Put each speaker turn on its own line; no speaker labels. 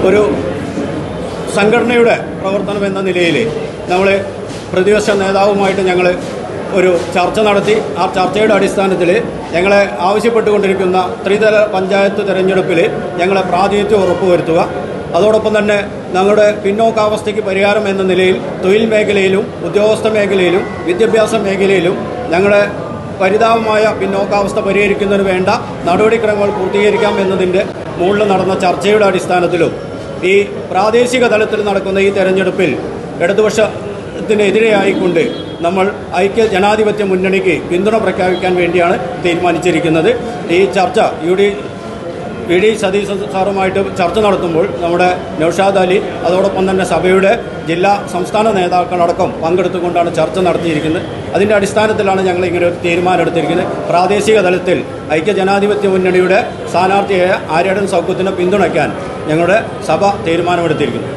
ഒരു സംഘടനയുടെ പ്രവർത്തനം എന്ന നിലയിൽ നമ്മൾ പ്രതിപക്ഷ നേതാവുമായിട്ട് ഞങ്ങൾ ഒരു ചർച്ച നടത്തി. ആ ചർച്ചയുടെ അടിസ്ഥാനത്തിൽ ഞങ്ങളെ ആവശ്യപ്പെട്ടുകൊണ്ടിരിക്കുന്ന ത്രിതല പഞ്ചായത്ത് തിരഞ്ഞെടുപ്പിൽ ഞങ്ങളെ പ്രാതിനിധ്യം ഉറപ്പുവരുത്തുക, അതോടൊപ്പം തന്നെ ഞങ്ങളുടെ പിന്നോക്കാവസ്ഥയ്ക്ക് പരിഹാരം എന്ന നിലയിൽ തൊഴിൽ മേഖലയിലും ഉദ്യോഗസ്ഥ മേഖലയിലും വിദ്യാഭ്യാസ മേഖലയിലും ഞങ്ങളുടെ പരിതാപമായ പിന്നോക്കാവസ്ഥ പരിഹരിക്കുന്നതിന് വേണ്ട നടപടിക്രമങ്ങൾ പൂർത്തീകരിക്കാം എന്നതിൻ്റെ മുകളിൽ നടന്ന ചർച്ചയുടെ അടിസ്ഥാനത്തിലും ഈ പ്രാദേശിക തലത്തിൽ നടക്കുന്ന ഈ തെരഞ്ഞെടുപ്പിൽ ഇടതുപക്ഷത്തിനെതിരെയായിക്കൊണ്ട് നമ്മൾ ഐക്യ ജനാധിപത്യ മുന്നണിക്ക് പിന്തുണ പ്രഖ്യാപിക്കാൻ വേണ്ടിയാണ് തീരുമാനിച്ചിരിക്കുന്നത്. ഈ ചർച്ച വി ഡി സതീശൻ സാറുമായിട്ട് ചർച്ച നടത്തുമ്പോൾ നമ്മുടെ നൗഷാദ് അലി അതോടൊപ്പം തന്നെ സഭയുടെ ജില്ലാ സംസ്ഥാന നേതാക്കളടക്കം പങ്കെടുത്തുകൊണ്ടാണ് ചർച്ച നടത്തിയിരിക്കുന്നത്. അതിൻ്റെ അടിസ്ഥാനത്തിലാണ് ഞങ്ങൾ ഇങ്ങനെ ഒരു തീരുമാനം എടുത്തിരിക്കുന്നത്. പ്രാദേശിക തലത്തിൽ ഐക്യ ജനാധിപത്യ മുന്നണിയുടെ സ്ഥാനാർത്ഥിയായ ആര്യാടൻ സൗഖ്യത്തിനെ പിന്തുണയ്ക്കാൻ ഞങ്ങളുടെ സഭ തീരുമാനമെടുത്തിരിക്കുന്നു.